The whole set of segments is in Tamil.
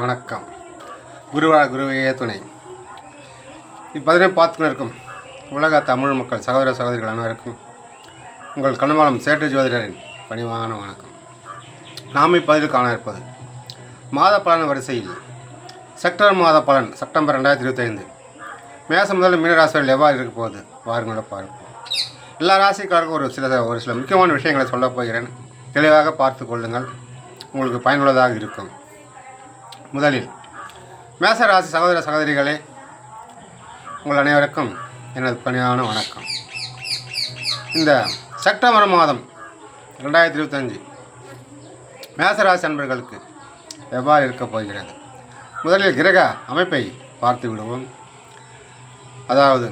வணக்கம். குருவா குருவையே துணை. இப்பதினை பார்த்துக்கிட்டு இருக்கும் உலக தமிழ் மக்கள் சகோதர சகோதரிகள் அனைவருக்கும் உங்கள் கண்ணமாலம் சேட்டு ஜோதிடரின் பணிவான வணக்கம். நாம் இப்பதில் காண இருப்பது மாத பலன் வரிசையில் செப்டம்பர் மாத பலன் செப்டம்பர் 2025 மேசம் முதல் மீனராசிகள் எவ்வாறு இருக்க போகுது வாருங்களை பார்ப்போம். எல்லா ராசிக்காரருக்கும் ஒரு சில முக்கியமான விஷயங்களை சொல்லப் போகிறேன். தெளிவாக பார்த்து கொள்ளுங்கள், உங்களுக்கு பயனுள்ளதாக இருக்கும். முதலில் மேசராசி சகோதர சகோதரிகளே, உங்கள் அனைவருக்கும் எனது பணியான வணக்கம். இந்த செப்டம்பர் மாதம் 2025 மேசராசி அன்பர்களுக்கு எவ்வாறு இருக்கப் போகிறது? முதலில் கிரக அமைப்பை பார்த்து விடுவோம். அதாவது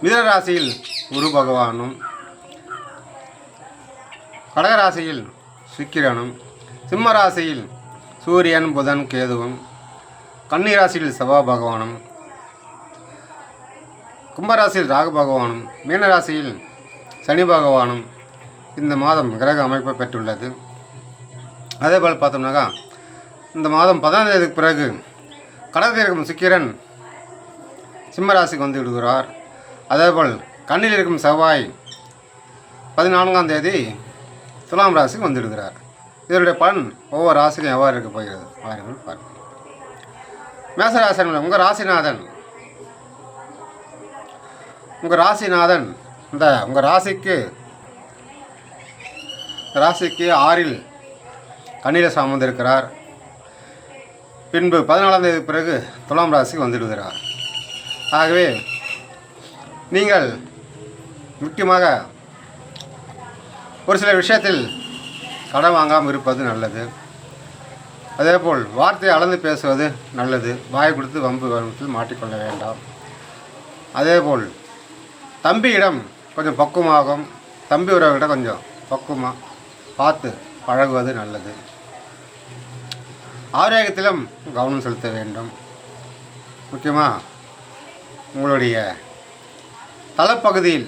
மிதுனராசியில் குரு பகவானும், கடகராசியில் சுக்கிரனும், சிம்மராசியில் சூரியன் புதன் கேதுவும், கன்னிராசியில் செவ்வாய் பகவானும், கும்பராசியில் ராகு பகவானும், மீனராசியில் சனி பகவானும் இந்த மாதம் கிரக அமைப்பை பெற்றுள்ளது. அதேபோல் பார்த்தோம்னாக்கா இந்த மாதம் 10ஆம் தேதிக்கு பிறகு கடகத்தில் இருக்கும் சுக்கிரன் சிம்மராசிக்கு வந்து விடுகிறார். அதேபோல் கண்ணில் இருக்கும் செவ்வாய் 14ஆம் தேதி துலாம் ராசிக்கு வந்து விடுகிறார். இதனுடைய பலன் ஒவ்வொரு ராசிக்கும் எவ்வாறு இருக்க போகிறது வாருங்கள் பார்ப்போம். மேசராசிகள் உங்கள் ராசிநாதன் இந்த உங்கள் ராசிக்கு 6இல் கண்ணியில் சார்ந்திருக்கிறார். பின்பு 14ஆம் தேதி பிறகு துலாம் ராசிக்கு வந்துவிடுகிறார். ஆகவே நீங்கள் முக்கியமாக ஒரு சில விஷயத்தில் கடன் வாங்காமல் இருப்பது நல்லது. அதேபோல் வார்த்தையை அளந்து பேசுவது நல்லது. வாய் கொடுத்து வம்பு வம்பத்தில் மாட்டிக்கொள்ள வேண்டாம். அதேபோல் தம்பியிடம் கொஞ்சம் பக்குவமாகும், தம்பி உறவுகிட்ட கொஞ்சம் பக்குவமாக பார்த்து பழகுவது நல்லது. ஆரோக்கியத்திலும் கவனம் செலுத்த வேண்டும். முக்கியமாக உங்களுடைய தலைப்பகுதியில்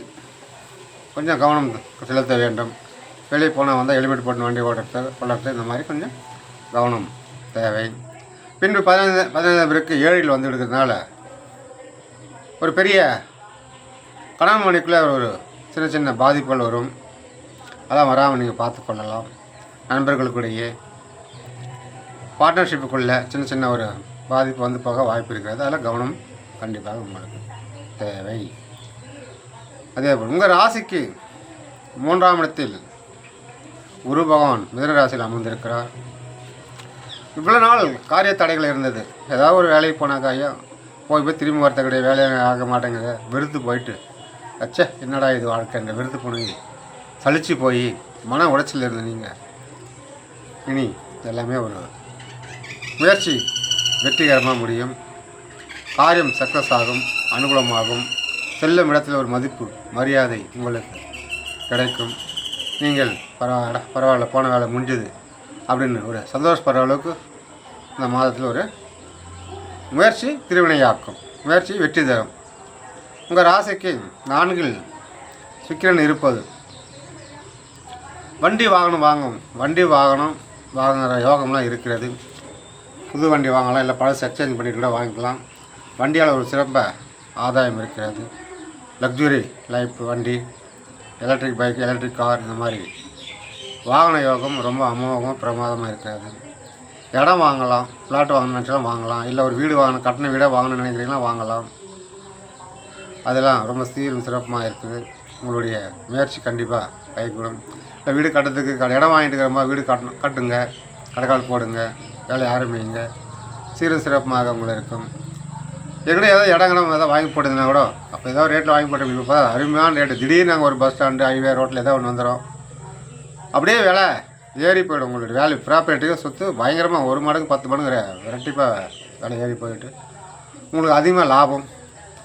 கொஞ்சம் கவனம் செலுத்த வேண்டும். வெளியே போனால் வந்தால் ஹெல்மெட் போட்டு வண்டி ஓட்டுறது இந்த மாதிரி கொஞ்சம் கவனம் தேவை. பின்பு 15 பேருக்கு 7இல் வந்து விடுக்கிறதுனால ஒரு பெரிய கணவன் மணிக்குள்ளே ஒரு சின்ன சின்ன பாதிப்புகள் வரும். அதெல்லாம் வராமல் நீங்கள் பார்த்து கொள்ளலாம். நண்பர்களுக்குடையே பார்ட்னர்ஷிப்புக்குள்ளே சின்ன சின்ன ஒரு பாதிப்பு வந்து போக வாய்ப்பு இருக்கிறது. அதில் கவனம் கண்டிப்பாக உங்களுக்கு தேவை. அதேபோல் உங்கள் ராசிக்கு 3ஆம் இடத்தில் குரு பகவான் மிதுன ராசியில் அமர்ந்திருக்கிறார். இவ்வளோ நாள் காரிய தடைகள் இருந்தது. ஏதாவது ஒரு வேலைக்கு போனாக்கா ஐயா போய் திரும்பி வரத்தக்கூடிய வேலையை ஆக மாட்டேங்குது, வெறுத்து போயிட்டு அச்சே என்னடா இது வாழ்க்கைங்க வெறுத்து போனீங்க, சலிச்சு போய் மன உடைச்சல் இருந்த நீங்கள் இனி எல்லாமே ஒரு முயற்சி வெற்றிகரமாக முடியும். காரியம் சக்ஸஸ் ஆகும், அனுகூலமாகும். செல்லும் இடத்துல ஒரு மதிப்பு மரியாதை உங்களுக்கு கிடைக்கும். நீங்கள் பரவாயில்ல போன வேலை முடிஞ்சுது அப்படின்னு ஒரு சந்தோஷப்படுற அளவுக்கு இந்த மாதத்தில் ஒரு முயற்சி திருவினையாக்கும், முயற்சி வெற்றி தரும். உங்கள் ராசிக்கு 4இல் சுக்கிரன் இருப்பது வண்டி வாகனம் வாங்குகிற யோகம்லாம் இருக்கிறது. புது வண்டி வாங்கலாம், இல்லை பழசு எக்ஸ்சேஞ்ச் பண்ணிட்டு கூட வாங்கிக்கலாம். வண்டியால் ஒரு சிறந்த ஆதாயம் இருக்கிறது. லக்ஸுரி லைஃப் வண்டி, எலக்ட்ரிக் பைக், எலக்ட்ரிக் கார் இந்த மாதிரி வாகன யோகம் ரொம்ப அமோகமாக பிரமாதமாக இருக்கிறது. இடம் வாங்கலாம், ஃப்ளாட் வாங்கணும்னு நினச்சாலும் வாங்கலாம், இல்லை ஒரு வீடு வாங்கணும், கட்டின வீடாக வாங்கணும்னு நினைக்கிறீங்களா வாங்கலாம். அதெல்லாம் ரொம்ப சீரும் சிறப்பாக இருக்குது. உங்களுடைய முயற்சி கண்டிப்பாக கைகூடும். இல்லை வீடு கட்டுறதுக்கு இடம் வாங்கிட்டு இருக்கிற வீடு கட்டுங்க, கடைக்கால் போடுங்க, வேலை ஆரம்பிங்க, சீரும் சிறப்பாக உங்களுக்கு இருக்கும். எங்கடா ஏதாவது ஏதாவது வாங்கி போட்டுதுன்னா கூட அப்போ ஏதாவது ரேட்டில் வாங்கி போட்டு இப்போ அருமையான ரேட்டு. திடீர்னு நாங்கள் ஒரு பஸ் ஸ்டாண்டு ஹைவே ரோட்டில் ஏதாவது ஒன்று வந்துடும், அப்படியே விலை ஏறி போய்டும். உங்களுடைய வேல்யூ ப்ராப்பர்ட்டியோ சொத்து பயங்கரமாக 1 மடங்கு 10 மடங்கு ரெட்டிப்பாக விலை ஏறி போயிட்டு உங்களுக்கு அதிகமாக லாபம்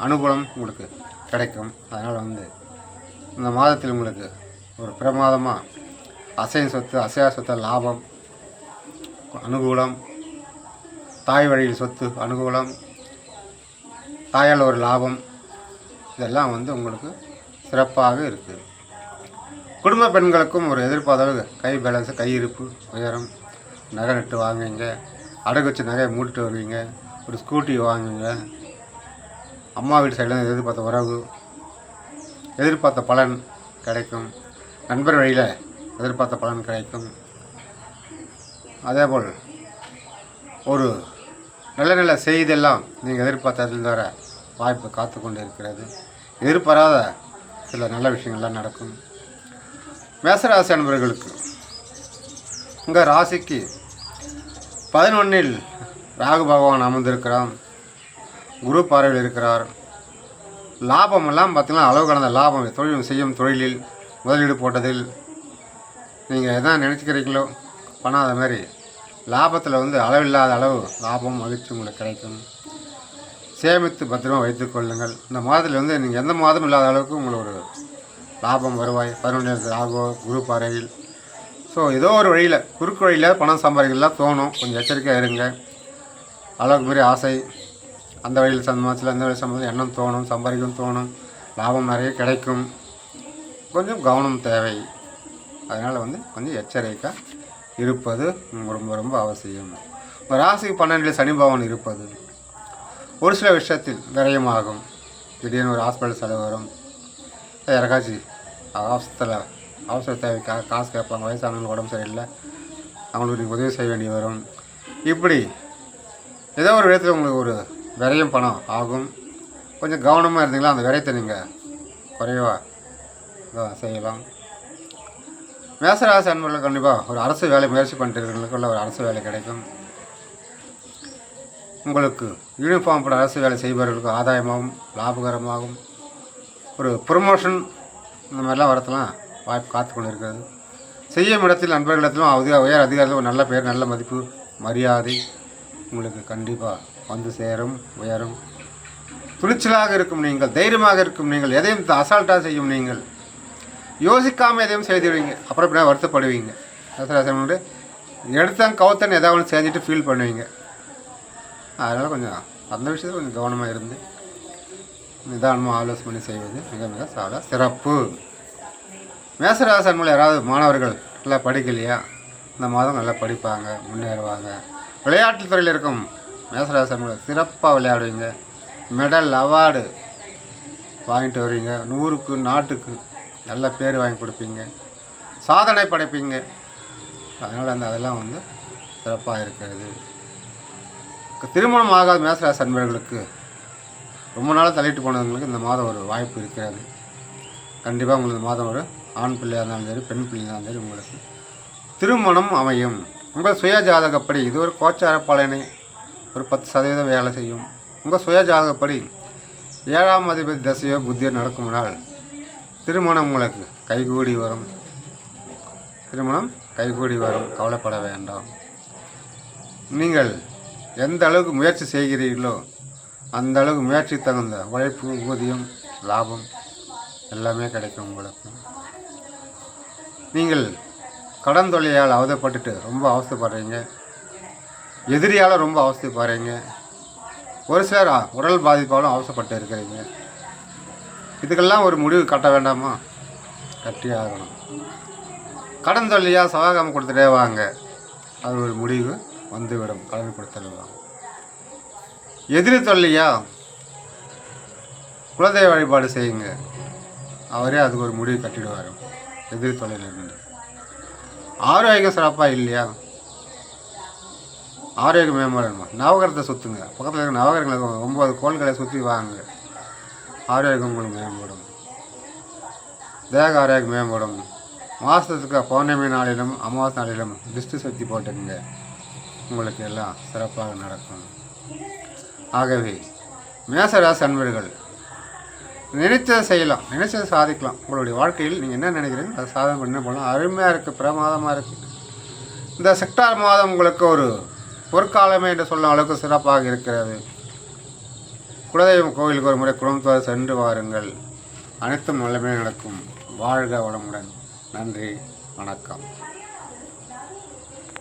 அனுகூலம் உங்களுக்கு கிடைக்கும். அதனால் இந்த மாதத்தில் உங்களுக்கு ஒரு பிரமாதமாக அசையும் சொத்து அசையா சொத்து லாபம் அனுகூலம், தாய் வழியில் சொத்து அனுகூலம், தாயால் ஒரு லாபம், இதெல்லாம் உங்களுக்கு சிறப்பாக இருக்குது. குடும்ப பெண்களுக்கும் ஒரு எதிர்பார்த்த கை பேலன்ஸு, கையிருப்பு உயரம், நகை நட்டு வாங்குவீங்க, அடகு வச்சு நகையை மூட்டுட்டு வருவீங்க, ஒரு ஸ்கூட்டி வாங்குவீங்க, அம்மா வீட்டு சைட்லேருந்து எதிர்பார்த்த உறவு, எதிர்பார்த்த பலன் கிடைக்கும், நண்பர் வழியில் எதிர்பார்த்த பலன் கிடைக்கும். அதேபோல் ஒரு நல்ல நல்ல செய்தியெல்லாம் நீங்கள் எதிர்பார்த்ததில் வர வாய்ப்பு காத்து கொண்டு இருக்கிறது. எதிர்பாராத சில நல்ல விஷயங்கள்லாம் நடக்கும். மேசராசி அன்பர்களுக்கு உங்கள் ராசிக்கு 11இல் ராகு பகவான் அமர்ந்திருக்கிறான், குரு பார்வையில் இருக்கிறார். லாபமெல்லாம் பார்த்திங்கன்னா அளவு கடந்த லாபம். தொழில் செய்யும் தொழிலில் முதலீடு போட்டதில் நீங்கள் எதான் நினச்சிக்கிறீங்களோ பண்ணாத மாதிரி லாபத்தில் அளவில்லாத அளவு லாபம் மகிழ்ச்சி உங்களுக்கு கிடைக்கும். சேமித்து பத்திரமாக வைத்துக் கொள்ளுங்கள். இந்த மாதத்தில் நீங்கள் எந்த மாதம் இல்லாத அளவுக்கு உங்களுக்கு ஒரு லாபம் வருவாய். 11 ராகு குரு பார்வையில். ஸோ ஏதோ ஒரு வழியில் குறுக்கு வழியில் பணம் சம்பாதிக்கலாம் தோணும். கொஞ்சம் எச்சரிக்கையாக இருங்க. அளவுக்கு மாரி ஆசை அந்த வழியில் சம்பந்தத்தில் அந்த வழி சம்பந்தத்தில் எண்ணம் தோணும், சம்பாதிக்கும் தோணும், லாபம் நிறைய கிடைக்கும். கொஞ்சம் கவனம் தேவை. அதனால் கொஞ்சம் எச்சரிக்கையாக இருப்பது ரொம்ப ரொம்ப அவசியம். ஒரு ராசிக்கு 12 சனி பகவான் இருப்பது ஒரு சில விஷயத்தில் விரயமாகும். திடீர்னு ஒரு ஹாஸ்பிட்டல் செலவு வரும். யாருக்காச்சும் அவசர தேவைக்காக காசு கேட்பாங்க. வயசானவங்களுக்கு உடம்பு சரியில்லை, அவங்களுக்கு நீங்கள் உதவி செய்ய வேண்டி வரும். இப்படி ஏதோ ஒரு விதத்தில் உங்களுக்கு ஒரு விரயம் பணம் ஆகும். கொஞ்சம் கவனமாக இருந்தீங்களா அந்த விரயத்தை நீங்கள் குறைவாக செய்யலாம். மேசராசி அன்பர்களுக்கு கண்டிப்பாக ஒரு அரசு வேலை முயற்சி பண்ணிட்டு இருக்கிறவங்களுக்குள்ள ஒரு அரசு வேலை கிடைக்கும். உங்களுக்கு யூனிஃபார்ம் போட அரசு வேலை செய்பவர்களுக்கு ஆதாயமாகவும் லாபகரமாகவும் ஒரு ப்ரொமோஷன் இந்த மாதிரிலாம் வரத்தெல்லாம் வாய்ப்பு காத்து கொண்டு இருக்கிறது. செய்யும் இடத்தில் நண்பர்களிடத்திலும் உயர் அதிகாரத்தில் ஒரு நல்ல பேர், நல்ல மதிப்பு, மரியாதை உங்களுக்கு கண்டிப்பாக வந்து சேரும், உயரும். துணிச்சலாக இருக்கும் நீங்கள், தைரியமாக இருக்கும் நீங்கள், எதையும் அசால்ட்டாக செய்யும் நீங்கள், யோசிக்காமல் எதையும் செய்துவிடுவீங்க. அப்புறம் இப்படி வருத்தப்படுவீங்க. மேசராசி எடுத்தேன் கவுத்தன் ஏதாவது ஒன்று செஞ்சுட்டு ஃபீல் பண்ணுவீங்க. அதனால் கொஞ்சம் அந்த விஷயத்தில் கொஞ்சம் கவனமாக இருந்து நிதானமாக ஆலோசனை பண்ணி செய்வது மிக மிக சால சிறப்பு. மேசராசி அன்பர்கள் யாராவது மாணவர்கள் நல்லா படிக்கலையா, இந்த மாதம் நல்லா படிப்பாங்க, முன்னேறுவாங்க. விளையாட்டுத் துறையில் இருக்கும் மேசராசி அன்பர்கள் சிறப்பாக விளையாடுவீங்க. மெடல் அவார்டு வாங்கிட்டு வருவீங்க. 100க்கு நாட்டுக்கு நல்ல பேர் வாங்கி கொடுப்பீங்க, சாதனை படைப்பீங்க. அதனால் அதெல்லாம் சிறப்பாக இருக்கிறது. திருமணம் ஆகாத மேசராசி அன்பர்களுக்கு ரொம்ப நாளாக தள்ளிட்டு போனவங்களுக்கு இந்த மாதம் ஒரு வாய்ப்பு இருக்கிறது. கண்டிப்பாக உங்களுக்கு இந்த மாதம் ஒரு ஆண் பிள்ளையாக இருந்தாலும் சரி, பெண் பிள்ளையாக இருந்தாலும் சரி உங்களுக்கு திருமணம் அமையும். உங்கள் சுய ஜாதகப்படி இது ஒரு கோச்சார பலனை ஒரு 10% வேலை செய்யும். உங்கள் சுய ஜாதகப்படி 7ஆம் அதிபதி தசையோ புத்தியோ நடக்கும்னால் திருமணம் உங்களுக்கு கைகூடி வரும். திருமணம் கைகூடி வரும், கவலைப்பட வேண்டாம். நீங்கள் எந்த அளவுக்கு முயற்சி செய்கிறீர்களோ அந்த அளவுக்கு முயற்சி தகுந்த உழைப்பு, ஊதியம், லாபம் எல்லாமே கிடைக்கும் உங்களுக்கு. நீங்கள் கடன் தொல்லையால் அவதைப்பட்டுட்டு ரொம்ப அவஸ்தைப்படுறீங்க, எதிரியால் ரொம்ப அவஸ்தைப்படுறீங்க, ஒரு சிலர் உடல் பாதிப்பாலும் அவசப்பட்டு இருக்கிறீங்க. இதுக்கெல்லாம் ஒரு முடிவு கட்ட வேண்டாமா? கட்டி ஆகணும். கடன் தொல்லையாக சவாகாமல் கொடுத்துட்டே வாங்க, அது ஒரு முடிவு வந்துவிடும். கடன் கொடுத்துடலாம். எதிரி தொல்லையா குலதெய்வ வழிபாடு செய்யுங்க, அவரே அதுக்கு ஒரு முடிவு கட்டிடுவார். எதிரி தொல்லையிலிருந்து ஆரோக்கியம் சிறப்பாக இல்லையா, ஆரோக்கியம் மேம்படணுமா, நவகிரகத்தை சுற்றுங்க. பக்கத்தில் இருக்க நவகிரகங்களை 9 கோள்களை சுற்றி வாங்க, ஆரோக்கியம் உங்களுக்கு மேம்படும், தேக ஆரோக்கியம் மேம்படும். மாதத்துக்கு பௌர்ணமி நாளிலும் அமாவாசை நாளிலும் திருஷ்டி சக்தி போட்டுங்க, உங்களுக்கு எல்லாம் சிறப்பாக நடக்கும். ஆகவே மேசராசி அன்பர்கள் நினைச்சதை செய்யலாம், நினைச்சதை சாதிக்கலாம். உங்களுடைய வாழ்க்கையில் நீங்கள் என்ன நினைக்கிறீங்க அதை சாதனை பண்ண போகலாம். அருமையாக இருக்குது, பிரமாதமாக இருக்குது. இந்த செப்டம்பர் மாதம் உங்களுக்கு ஒரு பொற்காலமே என்று சொல்லும் அளவுக்கு சிறப்பாக இருக்கிறது. குலதெய்வம் கோவிலுக்கு ஒரு முறை குடும்பத்தோடு சென்று வாருங்கள், அனைத்தும் நல்லமே நடக்கும். வாழ்க வளமுடன். நன்றி, வணக்கம்.